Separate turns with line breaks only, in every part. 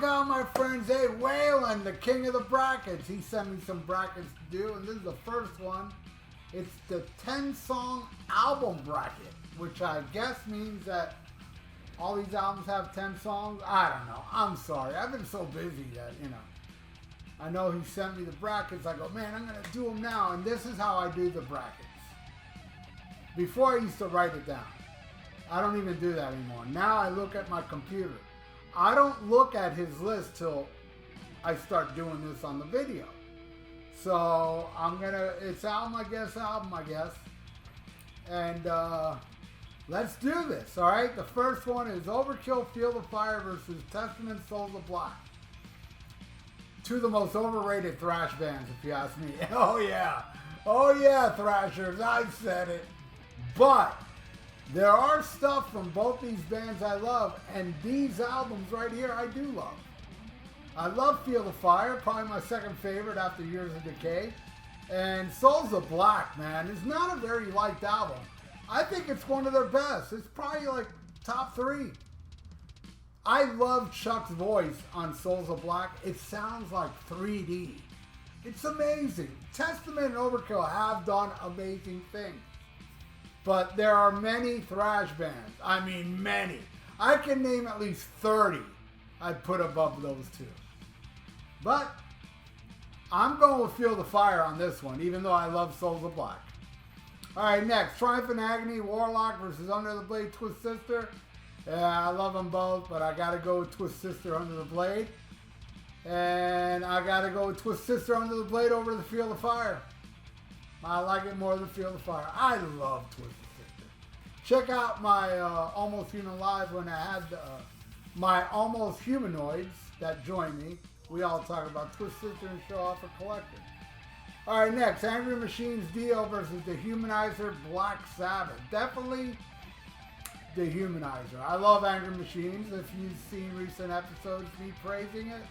look out, my friends. Hey, Waylon, the king of the brackets. He sent me some brackets to do, and this is the first one. It's the 10-song album bracket, which I guess means that all these albums have 10 songs. I don't know. I'm sorry. I've been so busy that, you know. I know he sent me the brackets. I go, man, I'm going to do them now. And this is how I do the brackets. Before I used to write it down. I don't even do that anymore. Now I look at my computer. I don't look at his list till I start doing this on the video. So I'm going to, it's album, I guess. And let's do this, all right? The first one is Overkill, Feel the Fire versus Testament, Souls of Black. Two of the most overrated thrash bands, if you ask me. Oh yeah, Thrashers, I said it. But there are stuff from both these bands I love, and these albums right here I do love. I love Feel the Fire, probably my second favorite after Years of Decay. And Souls of Black, man, is not a very liked album. I think it's one of their best. It's probably like top 3. I love Chuck's voice on Souls of Black. It sounds like 3D. It's amazing. Testament and Overkill have done amazing things. But there are many thrash bands. I mean, many. I can name at least 30 I'd put above those two. But I'm going with Feel the Fire on this one, even though I love Souls of Black. All right, next. Triumph and Agony, Warlock versus Under the Blade, Twist Sister. Yeah, I love them both, but I got to go with Twist Sister, Under the Blade. And I got to go with Twist Sister, Under the Blade over the Feel the Fire. I like it more than Feel the Fire. I love Twisted Sister. Check out my Almost Human Live when I had my Almost Humanoids that joined me. We all talk about Twisted Sister and show off a collector. All right, next. Angry Machines Dio versus Dehumanizer, Black Sabbath. Definitely Dehumanizer. I love Angry Machines. If you've seen recent episodes, me praising it.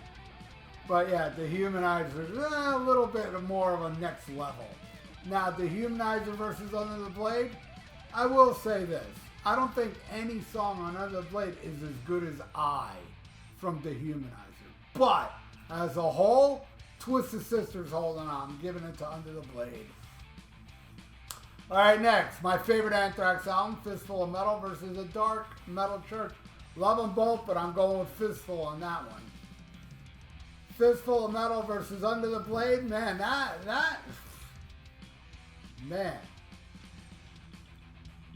But yeah, Dehumanizer is a little bit more of a next level. Now, Dehumanizer versus Under the Blade, I will say this. I don't think any song on Under the Blade is as good as I from Dehumanizer. But, as a whole, Twisted Sister's holding on. I'm giving it to Under the Blade. Alright, next. My favorite Anthrax album, Fistful of Metal versus A Dark Metal Church. Love them both, but I'm going with Fistful on that one. Fistful of Metal versus Under the Blade. Man, Man,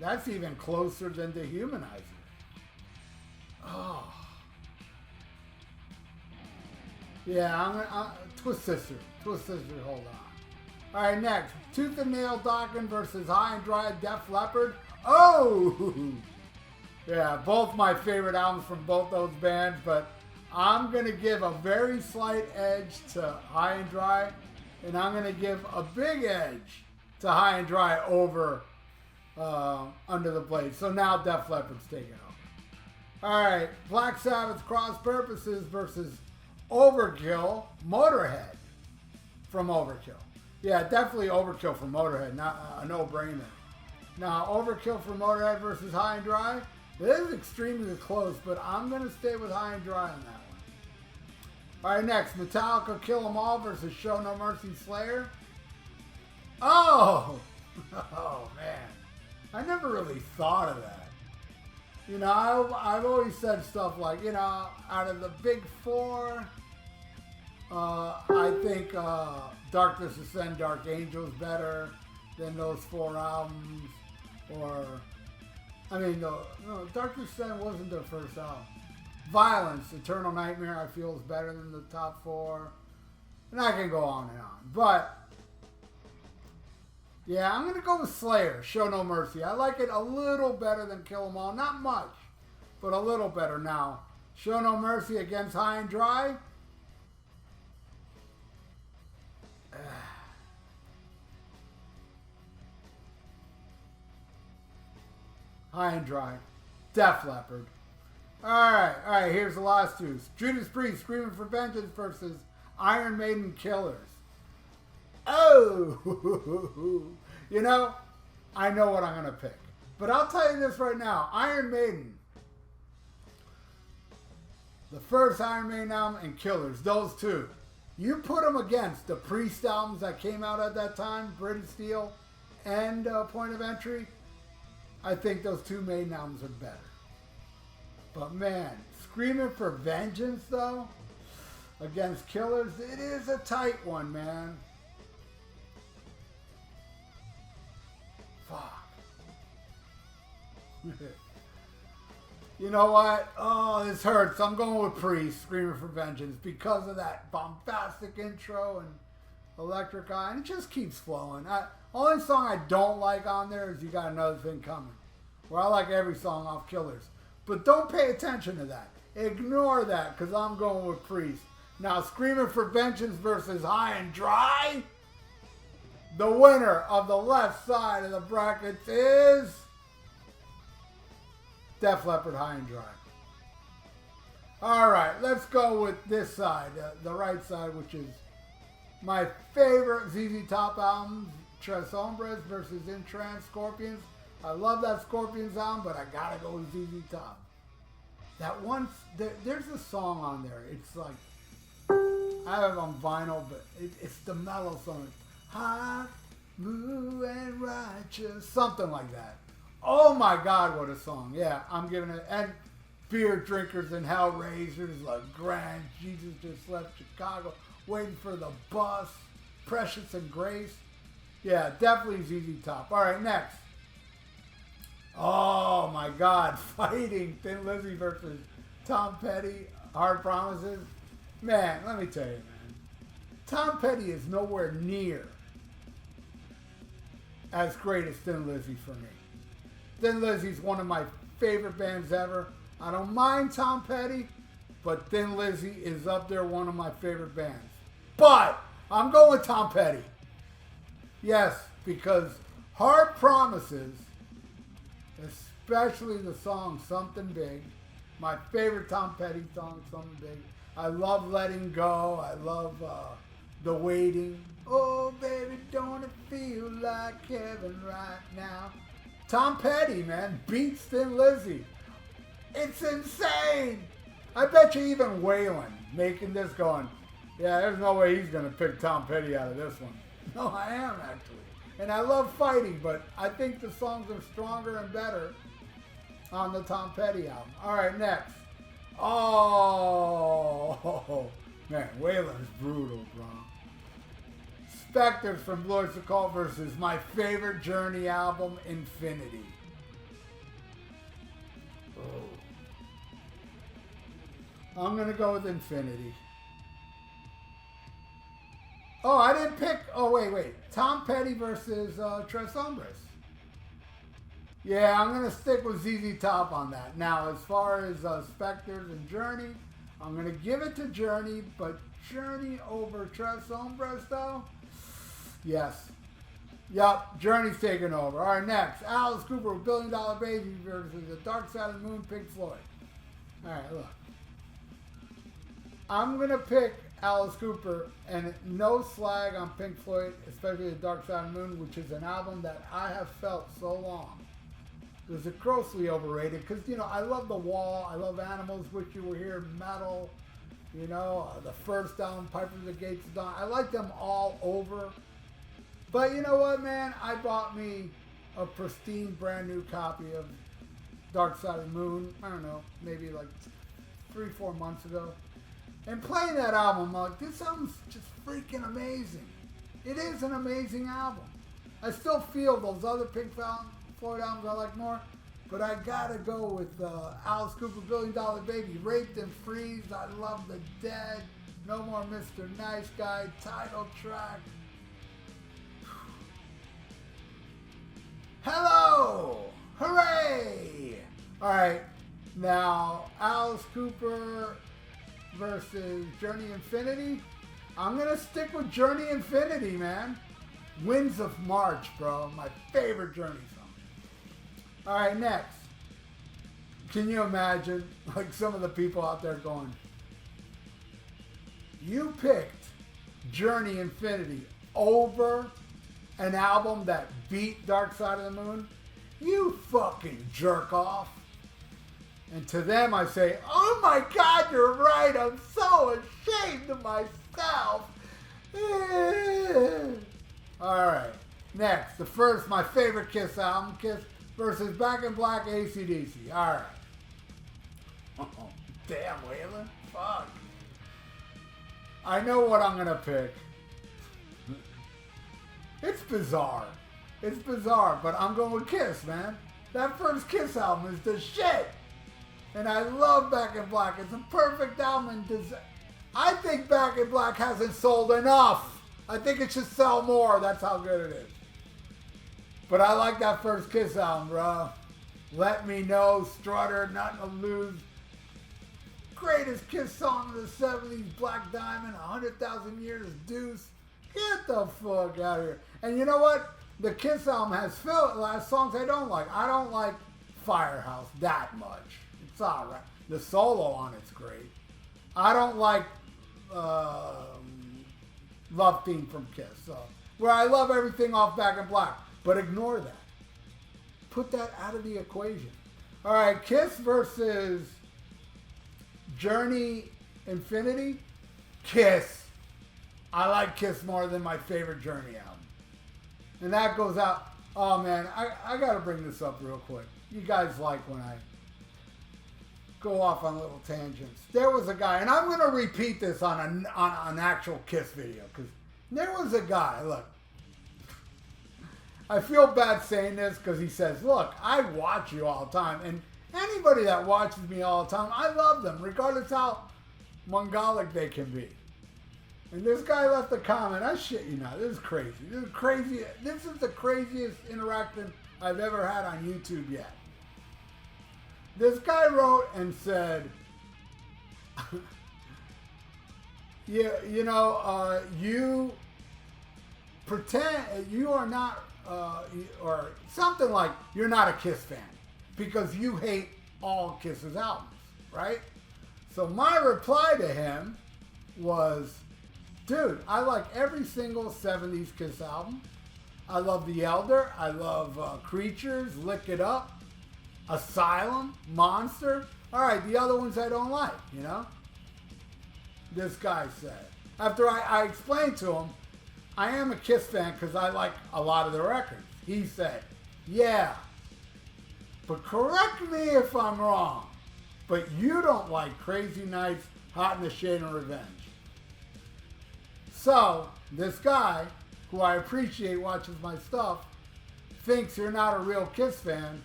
that's even closer than Dehumanizer. Oh. Yeah, I'm Twist Sister. Twist Sister, hold on. All right, next. Tooth and Nail Doctrine versus High and Dry Def Leppard. Oh! Yeah, both my favorite albums from both those bands, but I'm going to give a very slight edge to High and Dry, and I'm going to give a big edge to High and Dry over Under the Blade. So now Def Leppard's taking over. Alright, Black Sabbath's Cross Purposes versus Overkill, Motorhead from Overkill. Yeah, definitely Overkill from Motorhead, not a no-brainer. Now, Overkill from Motorhead versus High and Dry. This is extremely close, but I'm going to stay with High and Dry on that one. Alright, next, Metallica Kill 'Em All versus Show No Mercy Slayer. Oh! Oh, man. I never really thought of that. You know, I've always said stuff like, you know, out of the big four, I think Darkness Ascend, Dark Angel's better than those 4 albums. Or, I mean, no, Darkness Ascend wasn't their first album. Violence, Eternal Nightmare, I feel is better than the top 4. And I can go on and on. But, yeah, I'm going to go with Slayer, Show No Mercy. I like it a little better than Kill 'Em All. Not much, but a little better now. Show No Mercy against High and Dry. High and Dry. Def Leppard. Alright, here's the last two. Judas Priest, Screaming for Vengeance versus Iron Maiden Killers. Oh! You know, I know what I'm going to pick. But I'll tell you this right now. Iron Maiden. The first Iron Maiden album and Killers, those two. You put them against the Priest albums that came out at that time, British Steel and Point of Entry. I think those two Maiden albums are better. But man, Screaming for Vengeance though, against Killers, it is a tight one, man. Fuck. You know what? Oh, this hurts. I'm going with Priest, Screaming for Vengeance, because of that bombastic intro and Electric Eye, and it just keeps flowing. Only song I don't like on there is You Got Another Thing Coming, where I like every song off Killers. But don't pay attention to that. Ignore that, because I'm going with Priest. Now, Screaming for Vengeance versus High and Dry. The winner of the left side of the brackets is Def Leppard, High and Dry. All right, let's go with this side, the right side, which is my favorite ZZ Top album, Tres Hombres versus In Trance, Scorpions. I love that Scorpions album, but I gotta go with ZZ Top. That one, there's a song on there. It's like, I have it on vinyl, but it's the mellow song. Hot, blue, and righteous, something like that. Oh my God, what a song. Yeah, I'm giving it. And Beer Drinkers and Hellraisers, like Grand, Jesus Just Left Chicago, Waiting for the Bus, Precious and Grace. Yeah, definitely ZZ Top. All right, next. Oh my God, Fighting, Thin Lizzy versus Tom Petty, Hard Promises. Man, let me tell you, man. Tom Petty is nowhere near as great as Thin Lizzy for me. Thin Lizzy's one of my favorite bands ever. I don't mind Tom Petty, but Thin Lizzy is up there, one of my favorite bands. But I'm going with Tom Petty. Yes, because Hard Promises, especially the song Something Big, my favorite Tom Petty song, Something Big. I love Letting Go. I love The Waiting. Oh, baby, don't it feel like heaven right now? Tom Petty, man, beats Thin Lizzy. It's insane. I bet you even Waylon making this going, yeah, there's no way he's going to pick Tom Petty out of this one. No, I am actually. And I love Fighting, but I think the songs are stronger and better on the Tom Petty album. All right, next. Oh, man, Waylon's brutal, bro. Spectres from Blue Oyster Cult versus my favorite Journey album, Infinity. Oh. I'm going to go with Infinity. Oh, I didn't pick. Oh, wait. Tom Petty versus Tres Hombres. Yeah, I'm going to stick with ZZ Top on that. Now, as far as Spectres and Journey, I'm going to give it to Journey, but Journey over Tres Hombres, though? Yes. Yup, Journey's taking over. All right, next. Alice Cooper with $1 Billion Baby versus The Dark Side of the Moon, Pink Floyd. All right, look. I'm going to pick Alice Cooper, and no slag on Pink Floyd, especially The Dark Side of the Moon, which is an album that I have felt so long. It was grossly overrated because, you know, I love The Wall, I love Animals, Wish You Were Here, Metal, you know, the first album, Piper at the Gates of Dawn. I like them all over. But you know what, man? I bought me a pristine brand new copy of Dark Side of the Moon, I don't know, maybe like 3-4 months ago. And playing that album, I'm like, this album's just freaking amazing. It is an amazing album. I still feel those other Pink Floyd albums I like more, but I gotta go with Alice Cooper, $1 Billion Baby, Raped and Freeze, I Love the Dead, No More Mr. Nice Guy, title track. Hello! Hooray! Alright, now Alice Cooper versus Journey Infinity. I'm gonna stick with Journey Infinity, man. Winds of March, bro. My favorite Journey song. Alright, next. Can you imagine, like, some of the people out there going, you picked Journey Infinity over an album that beat Dark Side of the Moon? You fucking jerk off. And to them I say, oh my God, you're right. I'm so ashamed of myself. All right. Next, my favorite Kiss album, Kiss versus Back in Black, AC/DC. All right. Oh, damn, Waylon. Fuck. I know what I'm going to pick. It's bizarre. It's bizarre, but I'm going with Kiss, man. That first Kiss album is the shit. And I love Back in Black. It's a perfect album. I think Back in Black hasn't sold enough. I think it should sell more. That's how good it is. But I like that first Kiss album, bro. Let Me Know, Strutter, Nothing to Lose. Greatest Kiss song of the 70s, Black Diamond, 100,000 Years, Deuce. Get the fuck out of here. And you know what? The Kiss album has songs I don't like. I don't like Firehouse that much. It's alright. The solo on it's great. I don't like Love Theme from Kiss. So, where I love everything off Back in Black. But ignore that. Put that out of the equation. Alright, Kiss versus Journey Infinity. Kiss. I like Kiss more than my favorite Journey album. And that goes out. Oh man, I gotta bring this up real quick. You guys like when I go off on little tangents. There was a guy, and I'm gonna repeat this on an actual Kiss video, because there was a guy, look. I feel bad saying this because he says, look, I watch you all the time, and anybody that watches me all the time, I love them, regardless how Mongolic they can be. And this guy left a comment. I shit you not. This is crazy. This is crazy. This is the craziest interaction I've ever had on YouTube yet. This guy wrote and said, you pretend you are not, or something like you're not a Kiss fan because you hate all Kiss's albums, right? So my reply to him was, dude, I like every single 70s Kiss album. I love The Elder. I love Creatures, Lick It Up, Asylum, Monster. All right, the other ones I don't like, you know? This guy said. After I explained to him, I am a Kiss fan because I like a lot of the records. He said, yeah, but correct me if I'm wrong, but you don't like Crazy Nights, Hot in the Shade, and Revenge. So, this guy, who I appreciate watches my stuff, thinks you're not a real Kiss fan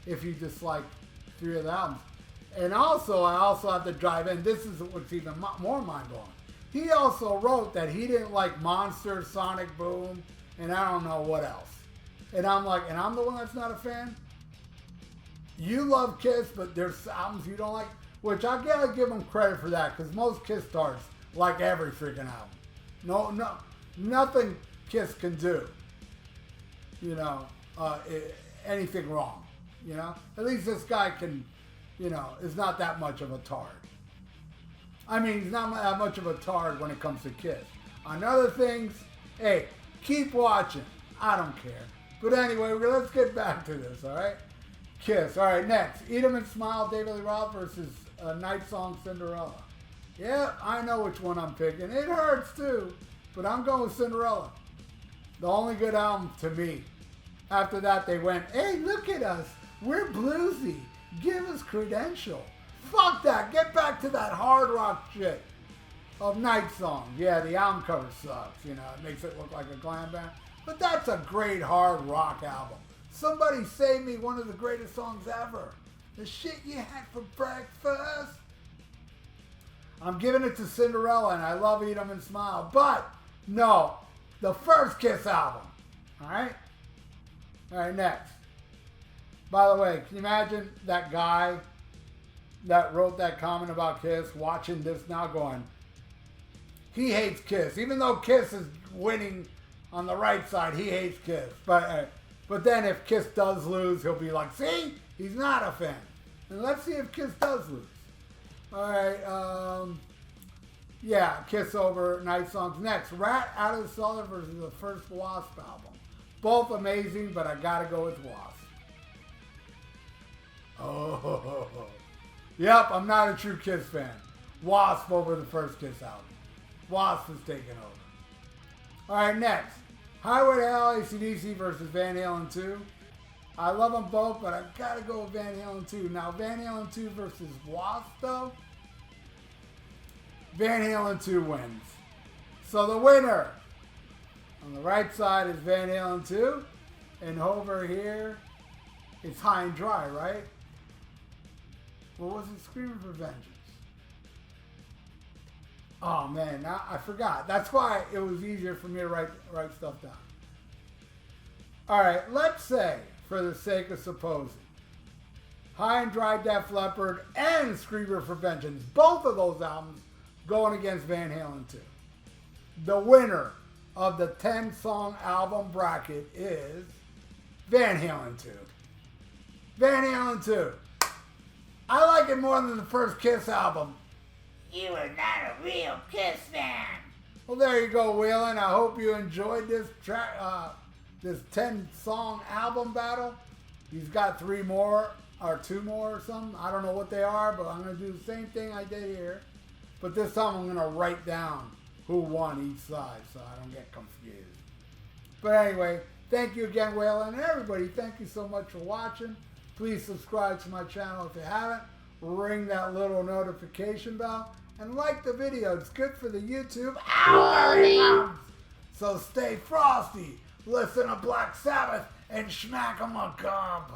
if you dislike 3 of the albums. And also, I also have to drive in, this is what's even more mind-blowing. He also wrote that he didn't like Monster, Sonic Boom, and I don't know what else. And I'm like, and I'm the one that's not a fan? You love Kiss, but there's albums you don't like? Which I gotta give him credit for that, because most Kiss stars like every freaking album. No, nothing Kiss can do, anything wrong, At least this guy can, is not that much of a tard. I mean, he's not that much of a tard when it comes to Kiss. On other things, hey, keep watching. I don't care. But anyway, let's get back to this, all right? Kiss. All right, next. Eat 'Em and Smile, David Lee Roth versus Night Song, Cinderella. Yeah, I know which one I'm picking. It hurts too, but I'm going with Cinderella. The only good album to me. After that, they went, hey, look at us. We're bluesy. Give us Credential. Fuck that. Get back to that hard rock shit of Night Song. Yeah, the album cover sucks. It makes it look like a glam band. But that's a great hard rock album. Somebody Save Me, one of the greatest songs ever. The shit you had for breakfast. I'm giving it to Cinderella, and I love Eat 'Em and Smile. But, no, the first Kiss album. All right? All right, next. By the way, can you imagine that guy that wrote that comment about Kiss watching this now going, he hates Kiss. Even though Kiss is winning on the right side, he hates Kiss. But then if Kiss does lose, he'll be like, see? He's not a fan. And let's see if Kiss does lose. All right, yeah, Kiss over Night Songs. Next, Rat Out of the Cellar versus the first Wasp album. Both amazing, but I gotta go with Wasp. Oh, Yep, I'm not a true Kiss fan. Wasp over the first Kiss album. Wasp is taking over. Alright, next. Highway to Hell, AC/DC versus Van Halen 2. I love them both, but I've got to go with Van Halen 2. Now, Van Halen 2 versus Wasp, though. Van Halen 2 wins. So the winner on the right side is Van Halen 2. And over here, it's High and Dry, right? What was it? Screaming for Vengeance. Oh man, now I forgot. That's why it was easier for me to write stuff down. Alright, let's say, for the sake of supposing, High and Dry, Def Leppard, and Screamer for Vengeance, both of those albums going against Van Halen 2. The winner of the 10-song album bracket is Van Halen 2. Van Halen 2. I like it more than the first Kiss album.
You are not a real Kiss fan.
Well, there you go, Waylon. I hope you enjoyed this track, this 10-song album battle. He's got 3 more or 2 more or something. I don't know what they are, but I'm going to do the same thing I did here. But this time I'm going to write down who won each side so I don't get confused. But anyway, thank you again, Waylon. And everybody, thank you so much for watching. Please subscribe to my channel if you haven't. Ring that little notification bell. And like the video. It's good for the YouTube algorithm. So stay frosty. Listen to Black Sabbath and smack 'em a gob.